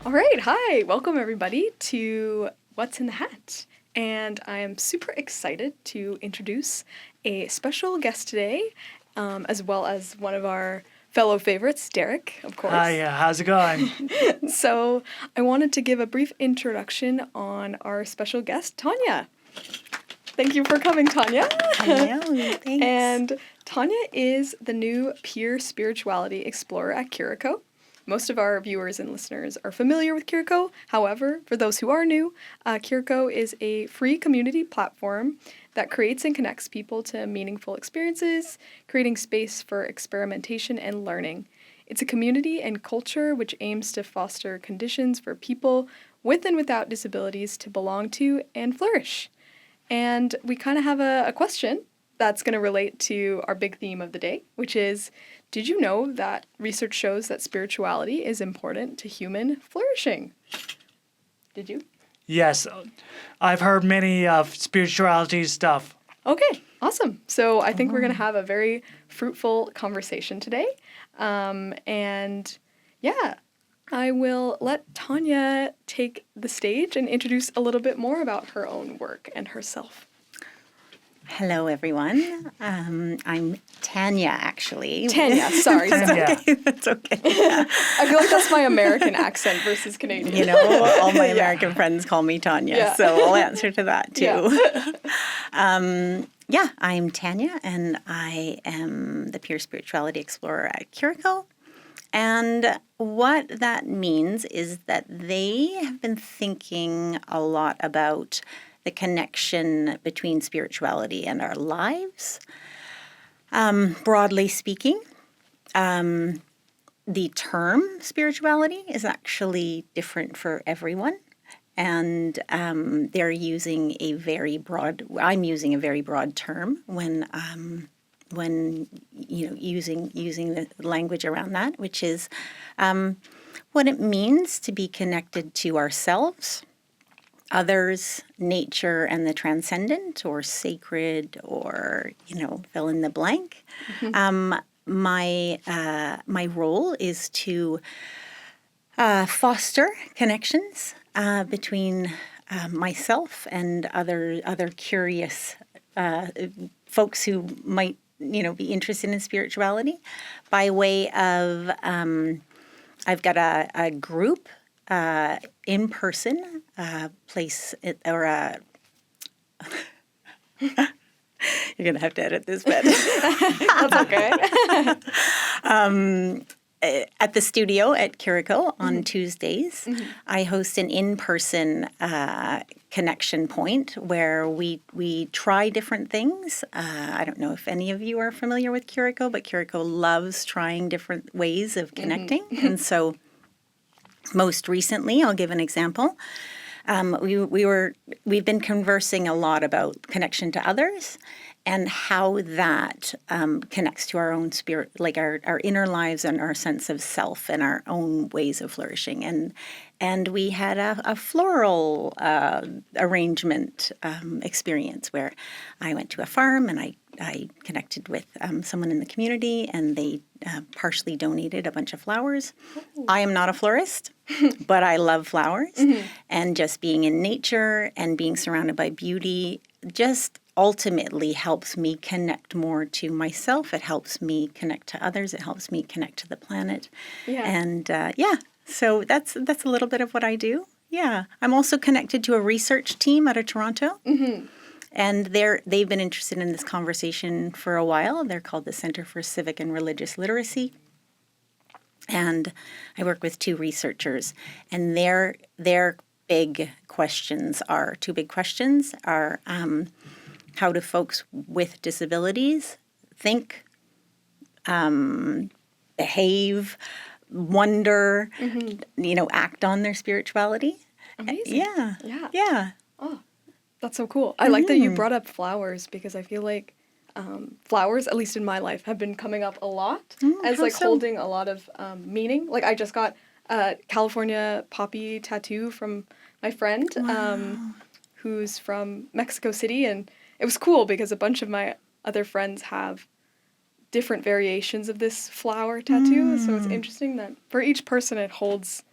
All right, hi. Welcome everybody to What's in the Hat. And I am super excited to introduce a special guest today, as well as one of our fellow favorites, Derek, of course. Hi, how's it going? So I wanted to give a brief introduction on our special guest, Tanya. Thank you for coming, Tanya. Hello, thanks. And Tanya is the new peer spirituality explorer at Cuirko. Most of our viewers and listeners are familiar with Cuirko. However, for those who are new, Cuirko is a free community platform that creates and connects people to meaningful experiences, creating space for experimentation and learning. It's a community and culture which aims to foster conditions for people with and without disabilities to belong to and flourish. And we kind of have a question that's going to relate to our big theme of the day, which is, did you know that research shows that spirituality is important to human flourishing? Did you? Yes, I've heard many of spirituality stuff. Okay, awesome. So I think we're going to have a very fruitful conversation today. And yeah, I will let Tanya take the stage and introduce a little bit more about her own work and herself. Hello, everyone. I'm Tanya, actually. Tanya, sorry. Tanya. That's okay. Yeah. I feel like that's my American accent versus Canadian. You know, all my American friends call me Tanya, so I'll answer to that too. I'm Tanya, and I am the peer spirituality explorer at Cuirko. And what that means is that they have been thinking a lot about the connection between spirituality and our lives. Broadly speaking, the term spirituality is actually different for everyone. And they're using a very broad, I'm using a very broad term when using the language around that, which is what it means to be connected to ourselves, others, nature, and the transcendent, or sacred, or fill in the blank. Mm-hmm. My role is to foster connections between myself and other curious folks who might be interested in spirituality by way of I've got a group in person place or a you're gonna have to edit this bit. That's okay. At the studio at Cuirko on Tuesdays, I host an in-person connection point where we try different things. I don't know if any of you are familiar with Cuirko, but Cuirko loves trying different ways of connecting. And so most recently, I'll give an example. We've been conversing a lot about connection to others and how that connects to our own spirit, like our inner lives and our sense of self and our own ways of flourishing. And we had a floral arrangement experience where I went to a farm and I connected with someone in the community, and they partially donated a bunch of flowers. Ooh. I am not a florist, but I love flowers. Mm-hmm. And just being in nature and being surrounded by beauty just ultimately helps me connect more to myself. It helps me connect to others. It helps me connect to the planet. Yeah. And so that's a little bit of what I do. Yeah. I'm also connected to a research team out of Toronto. Mm-hmm. And they've been interested in this conversation for a while. They're called the Center for Civic and Religious Literacy. And I work with two researchers. And their big questions are, how do folks with disabilities think, behave, wonder, act on their spirituality? Amazing. Yeah. Oh. That's so cool. I like that you brought up flowers, because I feel like flowers, at least in my life, have been coming up a lot as holding a lot of meaning. Like I just got a California poppy tattoo from my friend who's from Mexico City, and it was cool because a bunch of my other friends have different variations of this flower tattoo. So it's interesting that for each person it holds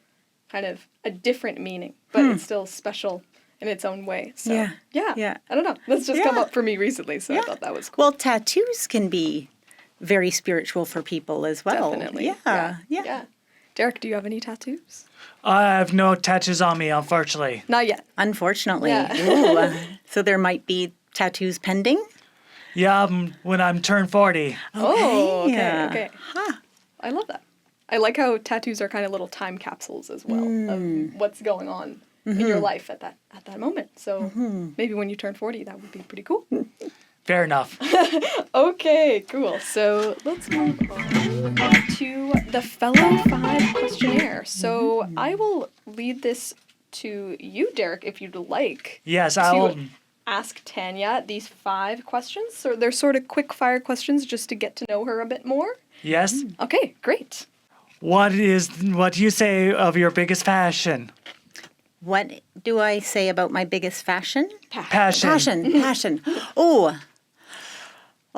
kind of a different meaning, but it's still special in its own way. So, Yeah. I don't know. That's just come Yeah. up for me recently, so I thought that was cool. Well, tattoos can be very spiritual for people as well. Definitely. Yeah. Derek, do you have any tattoos? I have no tattoos on me, unfortunately. Not yet. Unfortunately. Yeah. Ooh, so there might be tattoos pending? Yeah, when I'm turned 40. Oh, okay, Yeah. okay. I love that. I like how tattoos are kind of little time capsules as well of what's going on in your life at that moment. So maybe when you turn 40, that would be pretty cool. Fair enough. Okay, cool. So let's move on to the Fellow 5 questionnaire. So I will lead this to you, Derek, if you'd like. Yes, I'll. To ask Tanya these 5 questions. So they're sort of quick fire questions just to get to know her a bit more. Yes. Okay, great. What do you say of your biggest passion? What do I say about my biggest fashion? Passion. Passion.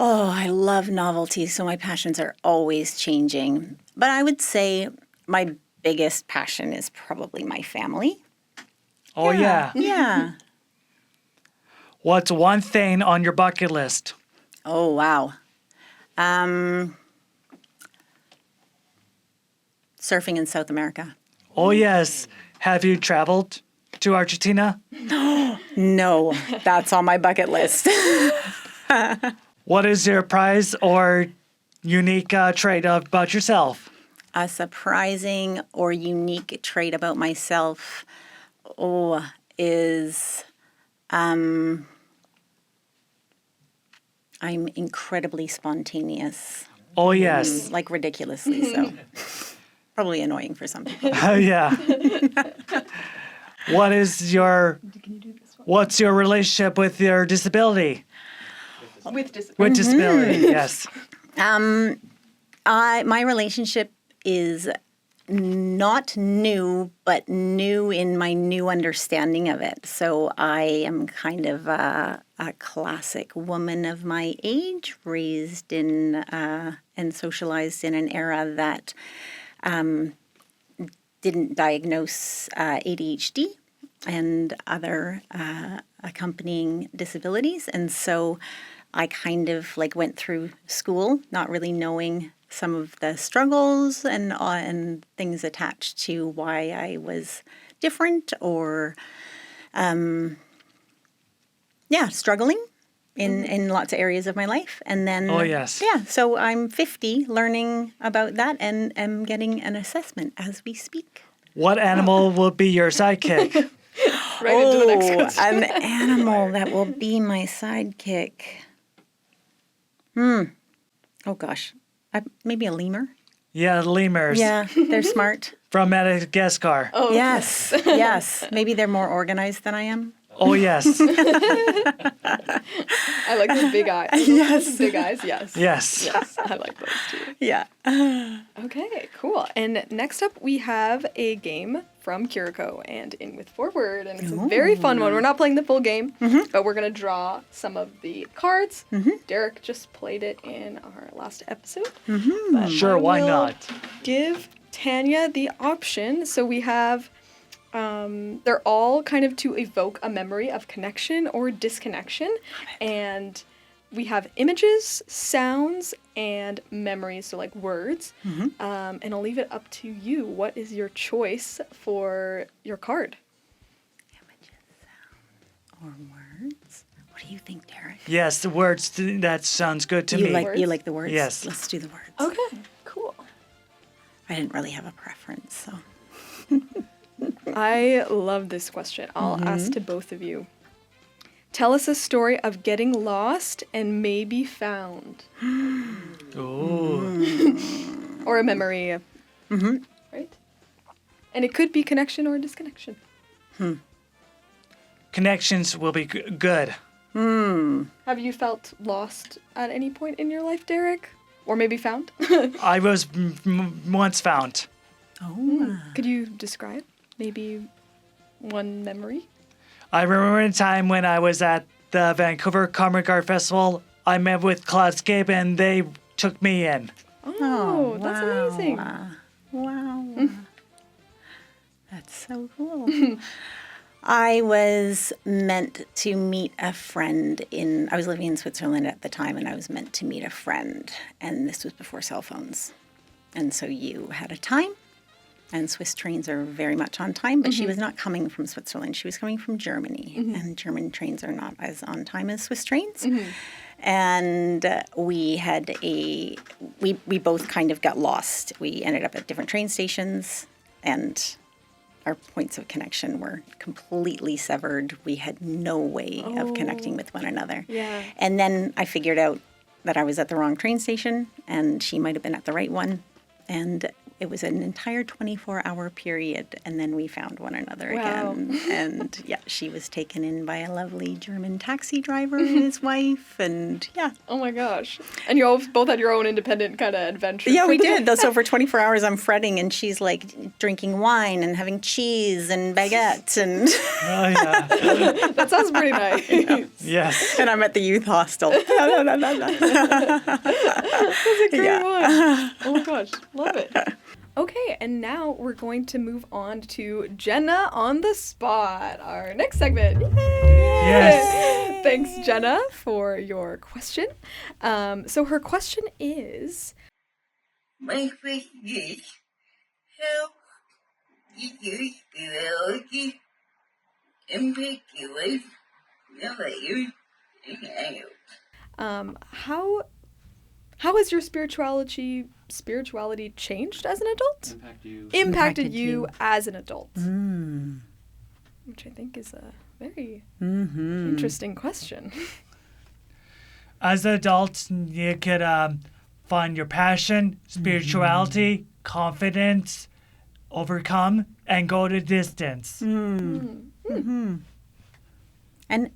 Oh, I love novelty, so my passions are always changing. But I would say my biggest passion is probably my family. Oh, yeah. Yeah. What's one thing on your bucket list? Oh, wow. Surfing in South America. Oh, yes. Have you traveled to Argentina? No, that's on my bucket list. What is your prize or unique trait about yourself? A surprising or unique trait about myself, is I'm incredibly spontaneous, Oh, yes. like ridiculously so. Probably annoying for some people. Oh, yeah. What's your relationship with your disability? With disability. With disability, yes. My relationship is not new, but new in my new understanding of it. So I am kind of a classic woman of my age, raised in and socialized in an era that didn't diagnose ADHD and other accompanying disabilities. And so I kind of like went through school not really knowing some of the struggles and things attached to why I was different or struggling in lots of areas of my life. And then Oh, yes. so I'm 50 learning about that and am getting an assessment as we speak. What animal will be your sidekick? Right into the next question. An animal that will be my sidekick. Oh gosh. Maybe a lemur. Yeah, lemurs. Yeah, they're smart. From Madagascar. Oh, Yes, yes. Maybe they're more organized than I am. Oh, yes. I like those big eyes. Yes. Big eyes, yes. Yes. Yes, I like those too. Yeah. Okay, cool. And next up, we have a game from Cuirko and In With Forward. And it's a very fun one. We're not playing the full game, but we're going to draw some of the cards. Derek just played it in our last episode. But Sure, I why will not? Give Tanya the option. So we have, they're all kind of to evoke a memory of connection or disconnection. And we have images, sounds, and memories, so like words. And I'll leave it up to you. What is your choice for your card? Images, sound, or words. What do you think, Derek? Yes, the words, that sounds good to You me. like the words? Yes. Let's do the words. Okay, cool. I didn't really have a preference, so. I love this question. I'll ask to both of you. Tell us a story of getting lost and maybe found. Ooh. Or a memory. Right? And it could be connection or disconnection. Connections will be good. Have you felt lost at any point in your life, Derek? Or maybe found? I was once found. Oh. Could you describe maybe one memory? I remember a time when I was at the Vancouver Comic Art Festival. I met with Cloudscape and they took me in. Oh, that's amazing. Wow. That's So cool. I was meant to meet a friend I was living in Switzerland at the time, and I was meant to meet a friend. And this was before cell phones. And so you had a time, and Swiss trains are very much on time, but she was not coming from Switzerland. She was coming from Germany, and German trains are not as on time as Swiss trains. And we both kind of got lost. We ended up at different train stations, and our points of connection were completely severed. We had no way of connecting with one another. Yeah. And then I figured out that I was at the wrong train station, and she might have been at the right one. And it was an entire 24-hour period, and then we found one another again. And yeah, she was taken in by a lovely German taxi driver and his wife, and yeah. Oh my gosh. And you both had your own independent kind of adventure. Yeah, we did. So for 24 hours I'm fretting, and she's like drinking wine and having cheese and baguettes, and Oh, yeah. That sounds pretty nice. Yes. and I'm at the youth hostel. That's a great one. Oh my gosh. Love it. Okay, and now we're going to move on to Jenna on the Spot, our next segment. Yay! Yes. Thanks, Jenna, for your question. So her question is... My question is, how did your spirituality impact your life now that you're an adult? How has your spirituality changed as an adult? Impacted you as an adult. Which I think is a very interesting question. As an adult, you could find your passion, spirituality, confidence, overcome, and go the distance. And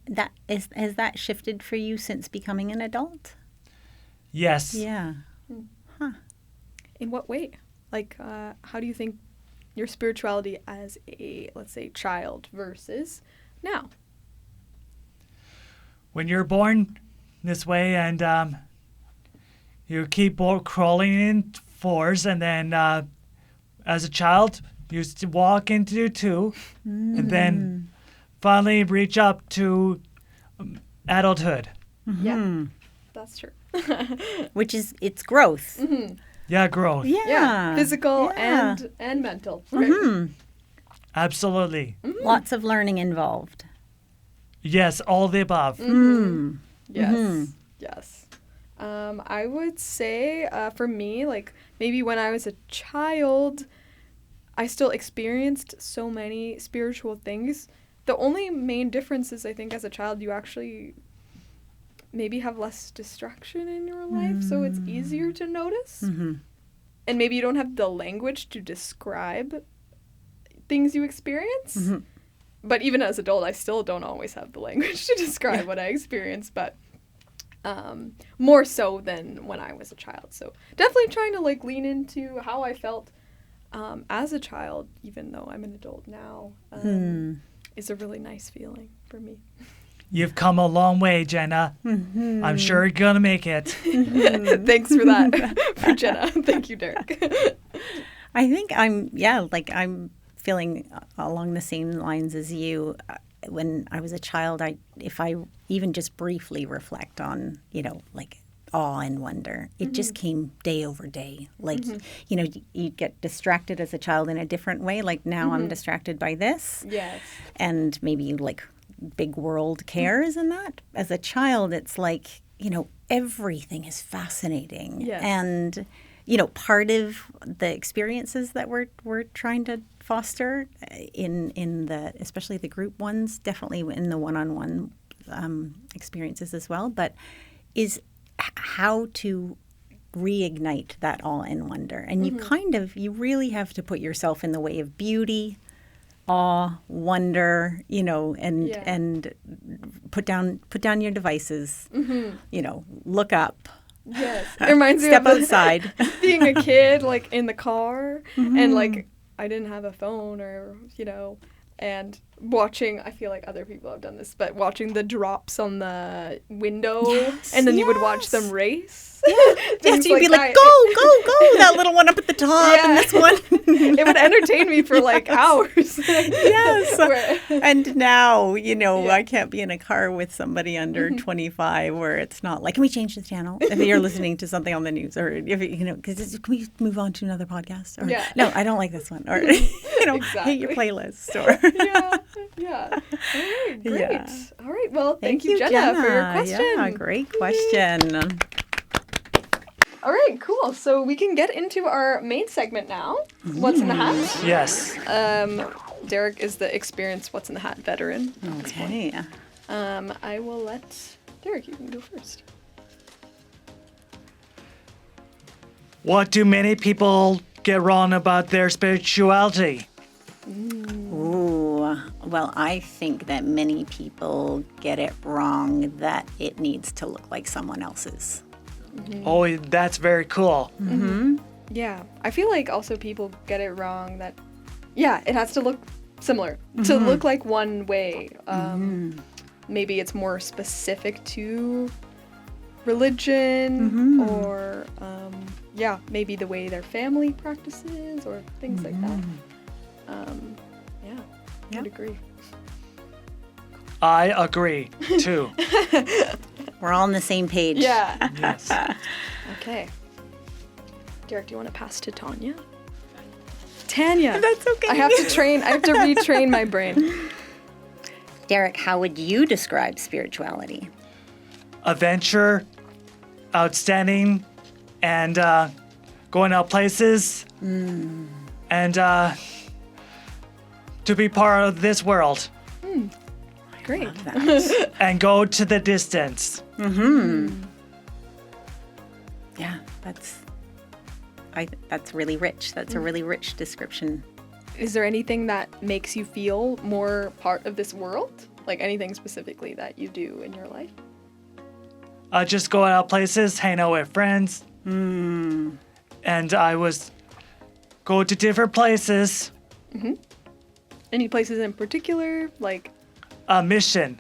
that has that shifted for you since becoming an adult? Yes. Yeah. In what way? Like, how do you think your spirituality as a, let's say, child versus now? When you're born this way and you keep crawling in fours, and then as a child, you used to walk into two, and then finally reach up to adulthood. Yeah, that's true. Which is, it's growth. Yeah, growth. Yeah, physical Yeah. and mental. Right? Absolutely. Lots of learning involved. Yes, all the above. Yes, yes. I would say for me, like maybe when I was a child, I still experienced so many spiritual things. The only main difference is I think as a child you actually maybe have less distraction in your life, so it's easier to notice. And maybe you don't have the language to describe things you experience. But even as an adult, I still don't always have the language to describe what I experience, but more so than when I was a child. So definitely trying to like lean into how I felt as a child, even though I'm an adult now, is a really nice feeling for me. You've come a long way, Jenna. I'm sure you're going to make it. Thanks for that, for Jenna. Thank you, Derek. I think I'm feeling along the same lines as you. When I was a child, if I even just briefly reflect on, like awe and wonder, it just came day over day. Like, you get distracted as a child in a different way. Like now I'm distracted by this. Yes. And maybe like big world cares and that. As a child, it's like, everything is fascinating. Yes. And, part of the experiences that we're trying to foster in the, especially the group ones, definitely in the one-on-one experiences as well, but is how to reignite that awe and wonder. And you really have to put yourself in the way of beauty, awe, wonder, and put down your devices, look up. Yes. It reminds me Step of outside. being a kid, like in the car, and like I didn't have a phone or, and watching, I feel like other people have done this, but watching the drops on the window, Yes, and then you would watch yes. them race. Yes, you'd be like, go, that little one up at the top, and this one. It would entertain me for like hours. Yes. Where- And now, you know, Yeah. I can't be in a car with somebody under 25 where it's not like, can we change the channel? If you're listening to something on the news, or, if you know, because can we move on to another podcast? Or, Yeah. no, I don't like this one. Or, you know, hate your Exactly. playlist. Or, yeah. All right, great. Yeah. All right, well, thank you, Jenna, for your question. Yeah, great question. All right, cool. So we can get into our main segment now. What's in the hat? Yes. Derek is the experienced What's in the Hat veteran. Okay. I will let Derek, you can go first. What do many people get wrong about their spirituality? Ooh, well, I think that many people get it wrong that it needs to look like someone else's. Oh, that's very cool. Yeah, I feel like also people get it wrong that, yeah, it has to look similar, to look like one way. Maybe it's more specific to religion or, yeah, maybe the way their family practices or things like that. Yeah, I would agree. I agree, too. We're all on the same page. Yeah. Yes. Okay. Derek, do you want to pass to Tanya? Tanya. That's okay. I have to retrain my brain. Derek, how would you describe spirituality? Adventure, outstanding, and going out places, and to be part of this world, Great. and go to the distance. Yeah, that's really rich. That's a really rich description. Is there anything that makes you feel more part of this world? Like anything specifically that you do in your life? Just going out places, hang out with friends, and I was go to different places. Any places in particular? Like, Mission,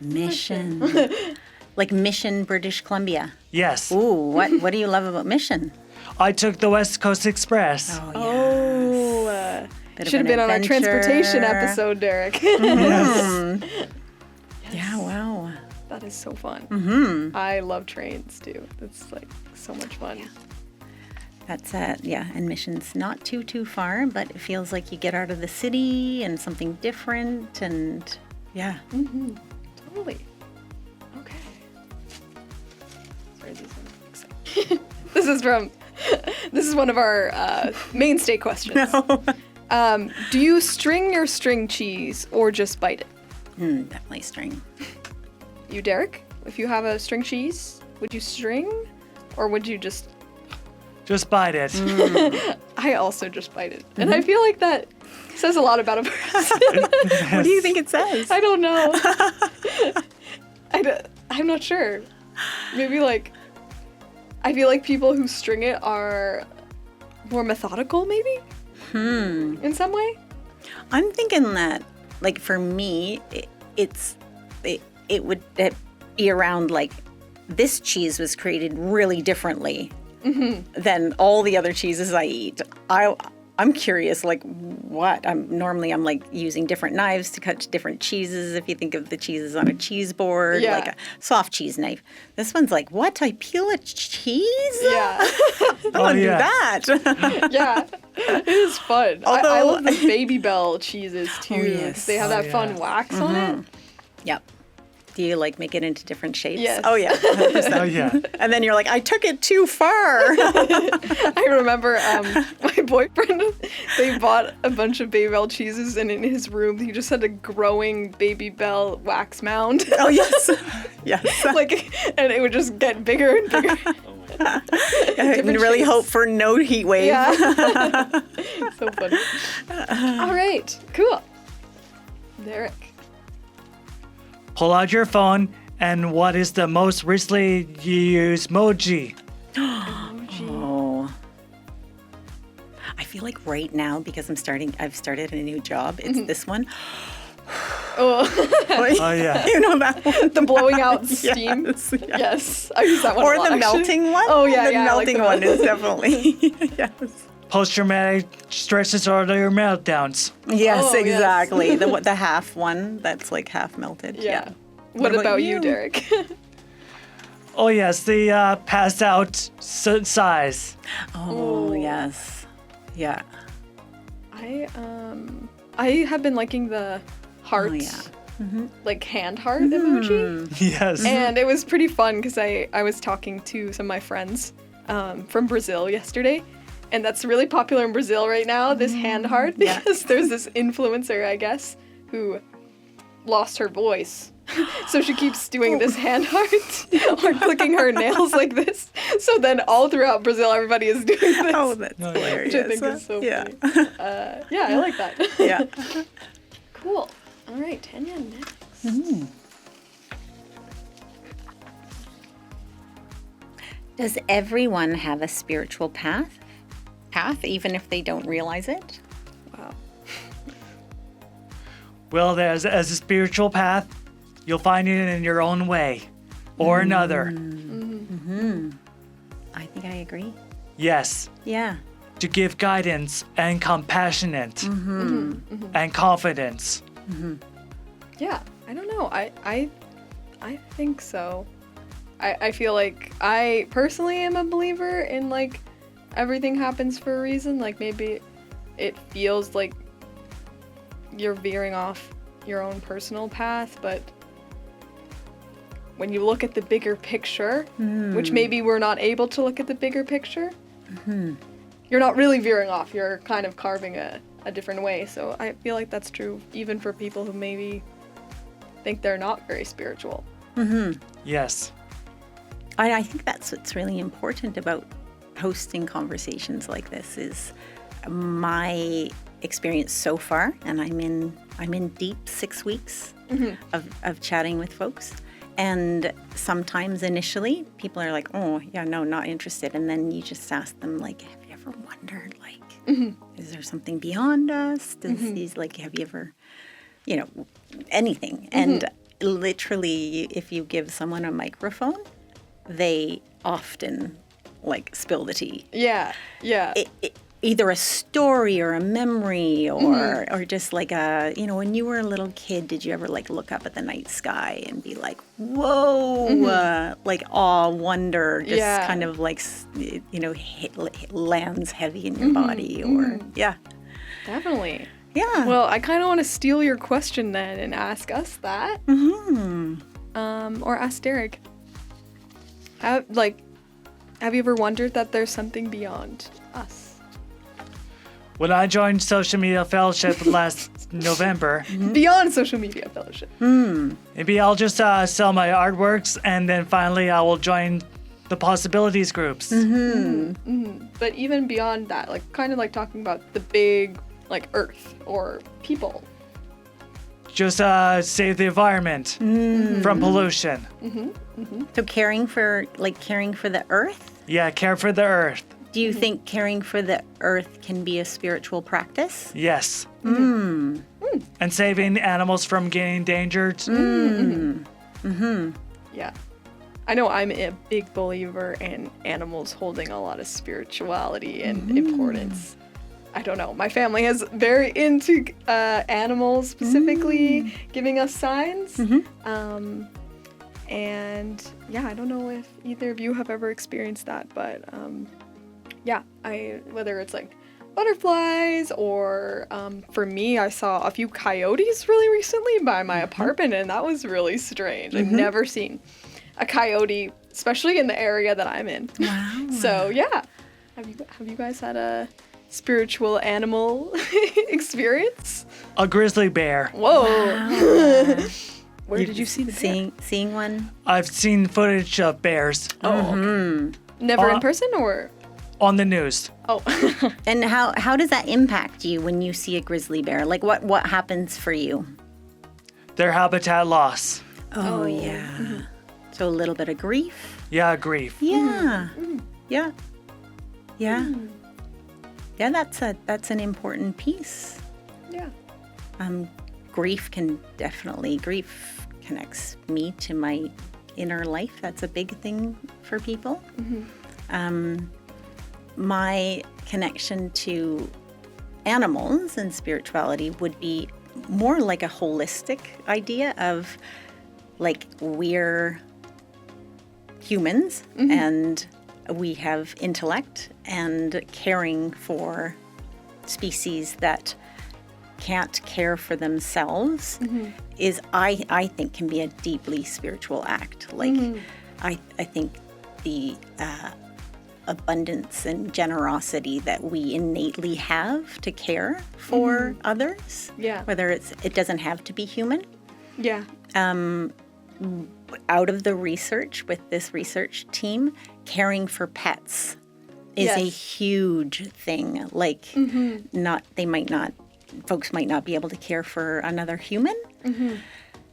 Mission. Like Mission, British Columbia. yes. Ooh, what do you love about Mission? I took the West Coast Express. Bit of should have an been on our adventure. transportation episode, Derek. Yes. Yeah, wow. That is so fun. I love trains too. It's like so much fun. That's yeah, and Mission's not too far, but it feels like you get out of the city and something different, and yeah. Totally. Okay. Sorry, these are exciting. This is one of our mainstay questions. Do you string your string cheese or just bite it? Definitely string. You, Derek? If you have a string cheese, would you string or would you just... Just bite it. I also just bite it. And I feel like that says a lot about a person. What do you think it says? I don't know. I'm not sure. Maybe like... I feel like people who string it are more methodical, maybe? In some way? I'm thinking that, like, for me, it would be around, like, this cheese was created really differently than all the other cheeses I eat. I'm curious, like, what? I'm like using different knives to cut different cheeses. If you think of the cheeses on a cheese board, Yeah. like a soft cheese knife. This one's like, what? I peel a cheese? Yeah. I want to do yeah. that. Yeah. It is fun. I Although- love the Baby Bell cheeses too. yes. They have Oh, that fun yeah. wax on it. Yep. Do you, like, make it into different shapes? Yes. Oh, yeah. 100%. Oh, yeah. And then you're like, I took it too far. I remember my boyfriend, they bought a bunch of Baby Bell cheeses, and in his room, he just had a growing Baby Bell wax mound. Oh, yes. Yes. Like, and it would just get bigger and bigger. And really shapes. hope for no heat wave. Yeah. So funny. All right. Cool. Derek. Pull out your phone, and what is the most recently used emoji? Oh. I feel like right now, because I've started a new job, it's this one. Oh, Oh, yeah. You know that one? the blowing out steam. Yes, yes. Yes, I use that one. Or a lot, the actually. melting one. Oh yeah, the yeah. I like melting the one is definitely yes. Post-traumatic stress disorder meltdowns. Yes, Oh, yes. exactly. The half one that's like half melted. Yeah. Yeah. What about you, Derek? Oh, yes, the passed out size. Oh yes. Yeah. I have been liking the heart, Oh yeah. like hand heart emoji. Yes. And it was pretty fun because I was talking to some of my friends from Brazil yesterday. And that's really popular in Brazil right now, this hand heart, Yeah. because there's this influencer, I guess, who lost her voice. So she keeps doing this hand heart or clicking her nails like this. So then all throughout Brazil, everybody is doing this. Oh, that's yeah. hilarious. Which I think is so yeah. funny. Yeah, I like that. Yeah. Cool. All right, Tanya, next. Does everyone have a spiritual path, even if they don't realize it? Wow. Well, as a spiritual path, you'll find it in your own way or another. I think I agree. Yes, Yeah. to give guidance and compassionate and confidence. Yeah, I don't know. I think so. I feel like I personally am a believer in like everything happens for a reason. Like maybe it feels like you're veering off your own personal path, but when you look at the bigger picture, which maybe we're not able to look at the bigger picture, you're not really veering off. You're kind of carving a different way. So I feel like that's true even for people who maybe think they're not very spiritual. Yes. I think that's what's really important about hosting conversations like this is my experience so far, and I'm in deep 6 weeks of chatting with folks. And sometimes initially people are like, oh yeah, no, not interested. And then you just ask them like, have you ever wondered like, is there something beyond us? Does these like, have you ever, anything? And literally if you give someone a microphone, they often like spill the tea. Yeah, yeah. Either a story or a memory or just like when you were a little kid, did you ever like look up at the night sky and be like, whoa, like awe, wonder, just kind of like, lands heavy in your body or, yeah. Definitely. Yeah. Well, I kind of want to steal your question then and ask us that. Or ask Derek. Have you ever wondered that there's something beyond us? When I joined Social Media Fellowship last November, Beyond social media fellowship. maybe I'll just sell my artworks and then finally I will join the possibilities groups. But even beyond that, like kind of like talking about the big, like Earth or people. Just save the environment from pollution. So caring for the earth? Yeah, care for the earth. Do you think caring for the earth can be a spiritual practice? Yes. And saving animals from getting endangered. Yeah. I know I'm a big believer in animals holding a lot of spirituality and importance. I don't know. My family is very into animals, specifically giving us signs. And yeah, I don't know if either of you have ever experienced that, but yeah, whether it's like butterflies or for me, I saw a few coyotes really recently by my apartment, and that was really strange. I've never seen a coyote, especially in the area that I'm in. Wow. So yeah, have you guys had a spiritual animal experience? A grizzly bear. Whoa. Wow. Where did you see the bear? Seeing one? I've seen footage of bears Oh, okay. Never in person or? on the news. Oh. And how does that impact you when you see a grizzly bear? Like what happens for you? Their habitat loss. Oh yeah. So a little bit of grief? Yeah, grief. Yeah. Yeah. Yeah. Yeah, that's an important piece. Yeah. grief connects me to my inner life. That's a big thing for people. My connection to animals and spirituality would be more like a holistic idea of like we're humans and we have intellect, and caring for species that can't care for themselves is I think can be a deeply spiritual act. Like I think the abundance and generosity that we innately have to care for others, whether it doesn't have to be human. Out of the research with this research team, caring for pets is a huge thing. Like folks might not be able to care for another human,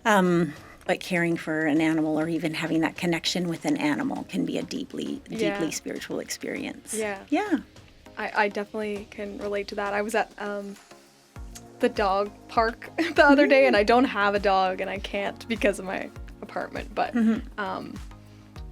but caring for an animal or even having that connection with an animal can be a deeply spiritual experience. I definitely can relate to that. I was at the dog park the other day, and I don't have a dog and I can't because of my apartment, but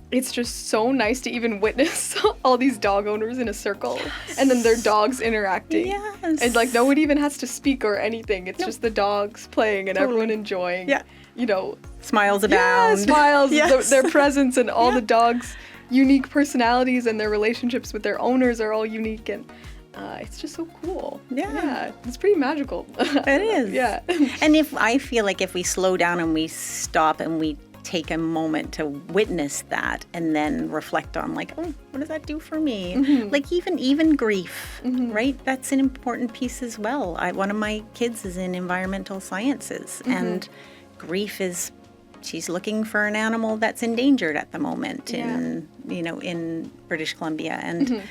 it's just so nice to even witness all these dog owners in a circle and then their dogs interacting. And like no one even has to speak or anything. It's just the dogs playing and everyone enjoying. You know, smiles abound. Smiles, their presence, and all the dogs' unique personalities and their relationships with their owners are all unique, and it's just so cool. It's pretty magical. It is. And I feel like if we slow down and we stop and we take a moment to witness that and then reflect on like, oh, what does that do for me? Like even grief, right? That's an important piece as well. One of my kids is in environmental sciences, and grief is, she's looking for an animal that's endangered at the moment in British Columbia, and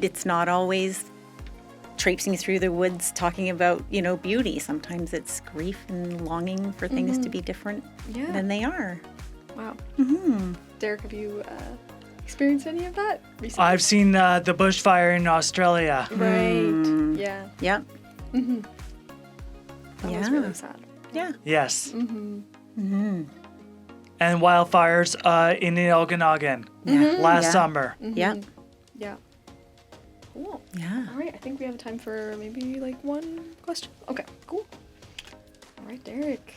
it's not always traipsing through the woods talking about beauty. Sometimes it's grief and longing for things to be different than they are. Wow. Derek, have you experienced any of that recently? I've seen the bushfire in Australia. Right. Yeah. That was really sad. Yes. And wildfires in the Okanagan last summer. Yeah. Cool. Yeah. All right. I think we have time for maybe like one question. Okay. Cool. All right, Derek.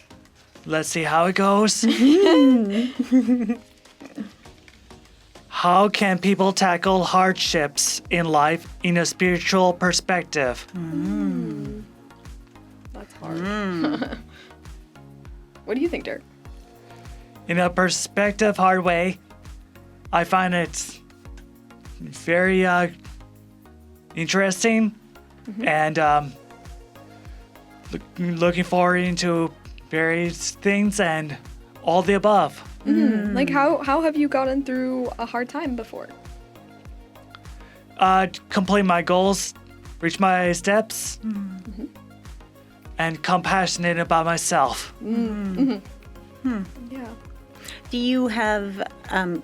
Let's see how it goes. How can people tackle hardships in life in a spiritual perspective? That's hard. What do you think, Derek? In a perspective hard way, I find it very interesting and looking forward into various things and all the above. Like how have you gotten through a hard time before? Complete my goals, reach my steps, and compassionate about myself. Yeah. Do you have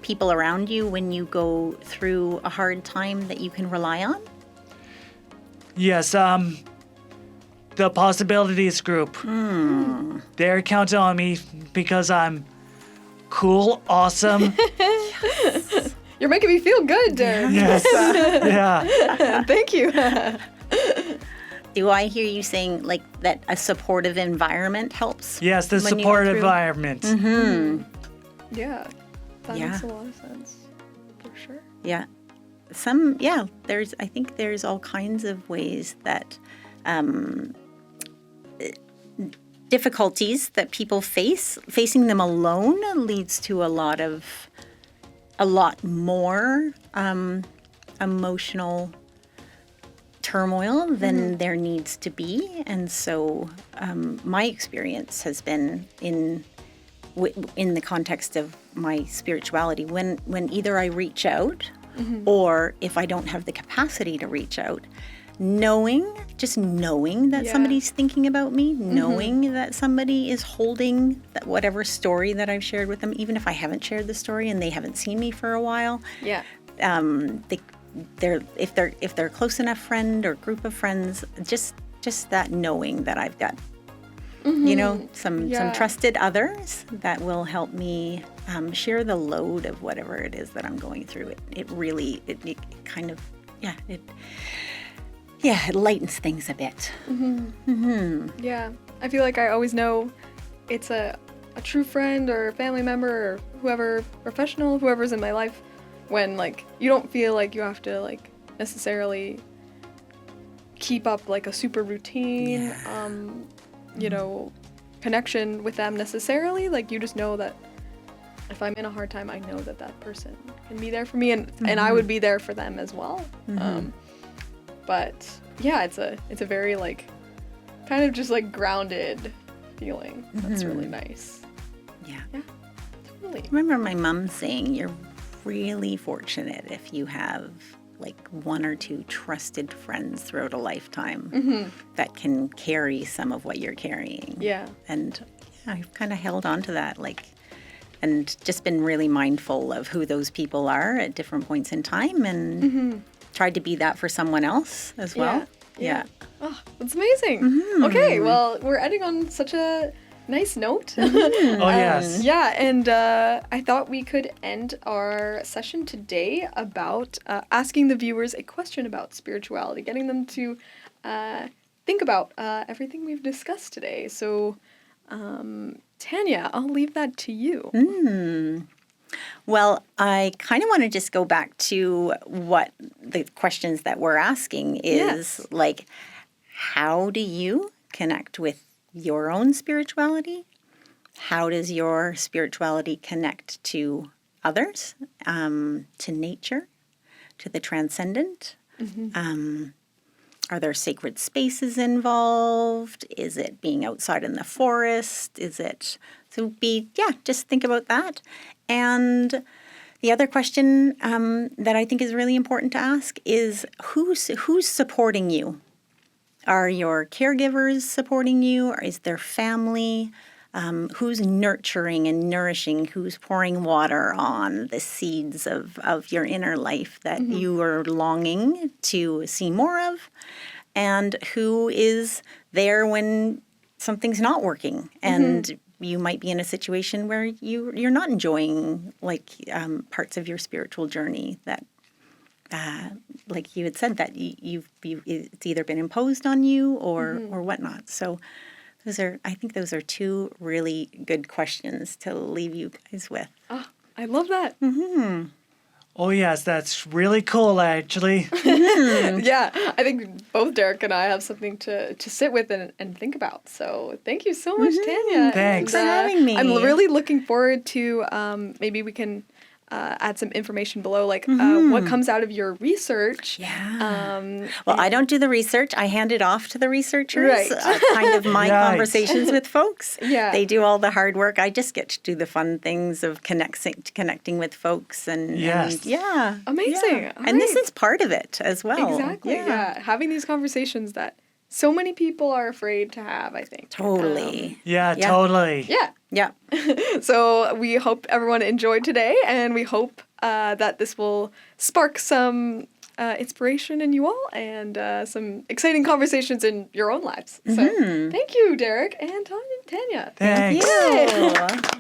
people around you when you go through a hard time that you can rely on? Yes, the Possibilities group. They're counting on me because I'm cool, awesome. You're making me feel good, Derek. Yes. Yeah. Thank you. Do I hear you saying like that a supportive environment helps? Yes, the when you go supportive through? environment. Yeah. That Yeah. makes a lot of sense. For sure. Yeah. I think there's all kinds of ways that difficulties that people facing them alone leads to a lot more emotional turmoil than there needs to be. And so my experience has been in the context of my spirituality, when either I reach out or if I don't have the capacity to reach out, knowing that somebody's thinking about me, knowing that somebody is holding that whatever story that I've shared with them, even if I haven't shared the story and they haven't seen me for a while, if they're a close enough friend or group of friends, just that knowing that I've got You know, some Yeah. trusted others that will help me share the load of whatever it is that I'm going through. It really, it kind of, it lightens things a bit. Yeah. I feel like I always know it's a true friend or family member or whoever, professional, whoever's in my life, when like you don't feel like you have to like necessarily keep up like a super routine, you know, connection with them necessarily. Like you just know that if I'm in a hard time, I know that that person can be there for me, and I would be there for them as well. But yeah, it's a very like kind of just like grounded feeling. That's really nice. Yeah. Yeah, totally. I remember my mom saying, you're really fortunate if you have like one or two trusted friends throughout a lifetime that can carry some of what you're carrying. Yeah. And I've kind of held on to that, like, and just been really mindful of who those people are at different points in time, and tried to be that for someone else as well. Yeah. Oh, that's amazing. Okay, well, we're ending on such a nice note. Oh, yes. Yeah, and I thought we could end our session today about asking the viewers a question about spirituality, getting them to think about everything we've discussed today. So, Tanya, I'll leave that to you. Well, I kind of want to just go back to what the questions that we're asking is like, how do you connect with your own spirituality? How does your spirituality connect to others, to nature, to the transcendent? Are there sacred spaces involved? Is it being outside in the forest? Just think about that. And the other question that I think is really important to ask is who's supporting you? Are your caregivers supporting you? Or is there family? Who's nurturing and nourishing? Who's pouring water on the seeds of your inner life that you are longing to see more of? And who is there when something's not working and you might be in a situation where you're not enjoying like parts of your spiritual journey that like you had said that it's either been imposed on you or whatnot. So I think those are two really good questions to leave you guys with. Oh, I love that. Oh, yes, that's really cool, actually. Yeah, I think both Derek and I have something to sit with and think about. So thank you so much, Tanya. Thanks. For having me. I'm really looking forward to maybe we can add some information below, like what comes out of your research. Yeah. Well, I don't do the research. I hand it off to the researchers. Right. Kind of my Right. conversations with folks. Yeah. They do all the hard work. I just get to do the fun things of connecting with folks. And Yes. yeah. Amazing. Yeah. All And this right. is part of it as well. Exactly. Yeah. Having these conversations that so many people are afraid to have, I think. Totally. Yeah, Yeah. totally. Yeah. Yeah. So we hope everyone enjoyed today, and we hope that this will spark some inspiration in you all and some exciting conversations in your own lives. So thank you, Derek and Tanya. Thanks. Thank you.